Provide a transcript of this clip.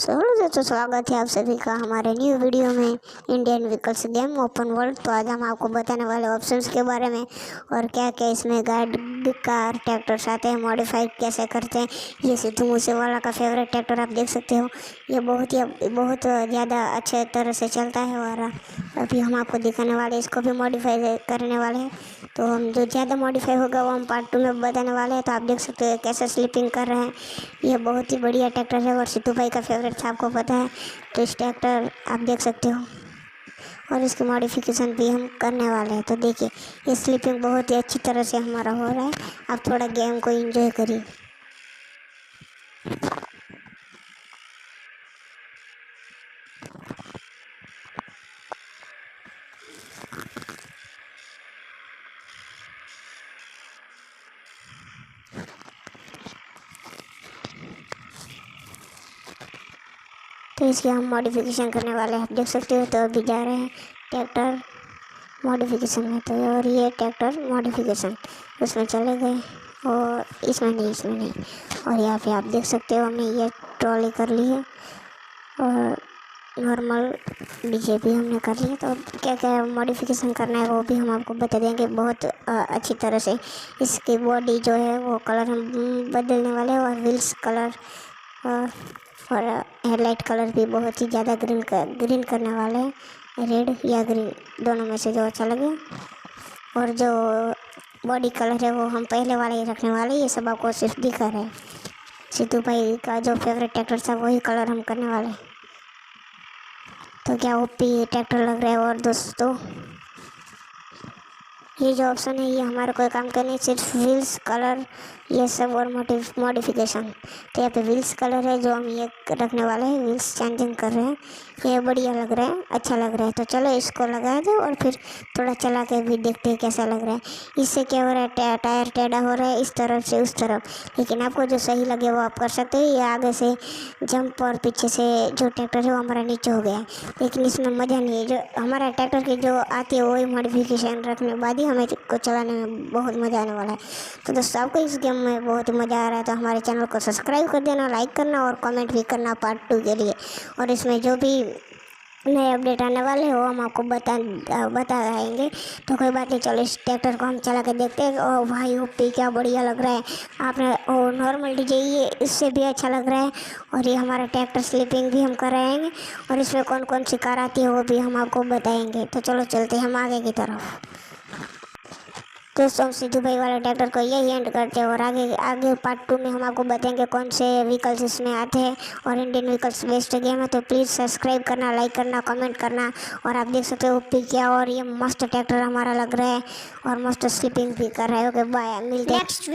सो दोस्तों, स्वागत है आप सभी का हमारे न्यू वीडियो में Indian vehicles game open world. तो आज हम आपको बताने वाले ऑप्शंस के बारे में और क्या क्या इसमें गाड़ी, कार, ट्रैक्टर्स आते हैं, मॉडिफाइड कैसे करते हैं। ये सिद्धू मूसेवाला का फेवरेट ट्रैक्टर आप देख सकते हो। ये बहुत ज़्यादा अच्छे तरह से चलता है और अभी हम आपको दिखाने वाले, इसको भी मॉडिफाई करने वाले हैं। तो हम जो ज़्यादा मॉडिफाई होगा वो हम पार्ट 2 में बताने वाले हैं। तो आप देख सकते हो कैसे स्लिपिंग कर रहे हैं। ये बहुत ही बढ़िया ट्रैक्टर है और सिद्धू भाई का फेवरेट था, आपको पता है। तो इस ट्रैक्टर आप देख सकते हो और इसकी मॉडिफिकेशन भी हम करने वाले हैं। तो देखिए, ये स्लिपिंग बहुत ही अच्छी तरह से हमारा हो रहा है। आप थोड़ा गेम को एंजॉय करिए। तो इसकी हम मॉडिफिकेशन करने वाले हैं, आप देख सकते हो। तो अभी जा रहे हैं ट्रैक्टर मॉडिफिकेशन में। तो और ये ट्रैक्टर मॉडिफिकेशन उसमें चले गए और इसमें नहीं। और यहाँ पे आप देख सकते हो हमने ये ट्रॉली कर ली है और नॉर्मल डीजे भी हमने कर लिया। तो क्या क्या मॉडिफिकेशन करना है वो भी हम आपको बता देंगे बहुत अच्छी तरह से। इसकी बॉडी जो है वो कलर हम बदलने वाले हैं और व्हील्स कलर और हेडलाइट कलर भी बहुत ही ज़्यादा ग्रीन करने वाले हैं। रेड या ग्रीन दोनों में से जो अच्छा लगे। और जो बॉडी कलर है वो हम पहले वाले ही रखने वाले। ये सब आपको सिर्फ दिखा रहे हैं। सिद्धू भाई का जो फेवरेट ट्रैक्टर था वही कलर हम करने वाले। तो क्या ओपी ट्रैक्टर लग रहा है। और दोस्तों, ये जो ऑप्शन है ये हमारा कोई काम का नहीं, सिर्फ व्हील्स कलर ये सब और मॉडिफिकेशन। तो यहाँ पे व्हील्स कलर है जो हम ये रखने वाले हैं, व्हील्स चेंजिंग कर रहे हैं। ये बढ़िया लग रहा है, अच्छा लग रहा है। तो चलो इसको लगा दो और फिर थोड़ा चला के भी देखते हैं कैसा लग रहा है। इससे क्या हो रहा है, टायर टेढ़ा हो रहा है इस तरफ से उस तरफ। लेकिन आपको जो सही लगे वो आप कर सकते हो। ये आगे से जंप और पीछे से जो ट्रैक्टर है वो हमारा नीचे हो गया है, लेकिन इसमें मज़ा नहीं है। जो हमारा ट्रैक्टर की जो आती है वही मॉडिफिकेशन रखने के बाद ही हमें को चलाने में बहुत मज़ा आने वाला है। तो दोस्तों, आपको इस गेम में बहुत ही मज़ा आ रहा है तो हमारे चैनल को सब्सक्राइब कर देना, लाइक करना और कमेंट भी करना पार्ट 2 के लिए। और इसमें जो भी नए अपडेट आने वाले हैं वो हम आपको बताएंगे। तो कोई बात नहीं, चलो इस ट्रैक्टर को हम चला के देखते हैं। और भाई ओपी क्या बढ़िया लग रहा है। आपने और नॉर्मल डीजे ये इससे भी अच्छा लग रहा है। और ये हमारा ट्रैक्टर स्लिपिंग भी हम कराएंगे और इसमें कौन कौन सी कार आती है वो भी हम आपको बताएंगे। तो चलो चलते हैं हम आगे की तरफ। दोस्तों, हम सिद्धू भाई वाले ट्रैक्टर को यही एंड करते हैं और आगे पार्ट 2 में हम आपको बताएंगे कौन से व्हीकल्स इसमें आते हैं। और इंडियन व्हीकल्स बेस्ट गेम है। तो प्लीज़ सब्सक्राइब करना, लाइक करना, कमेंट करना। और आप देख सकते हो ओपी क्या, और ये मस्त ट्रैक्टर हमारा लग रहा है और मस्त स्लिपिंग भी कर रहा है। ओके बाय, मिलते हैं नेक्स्ट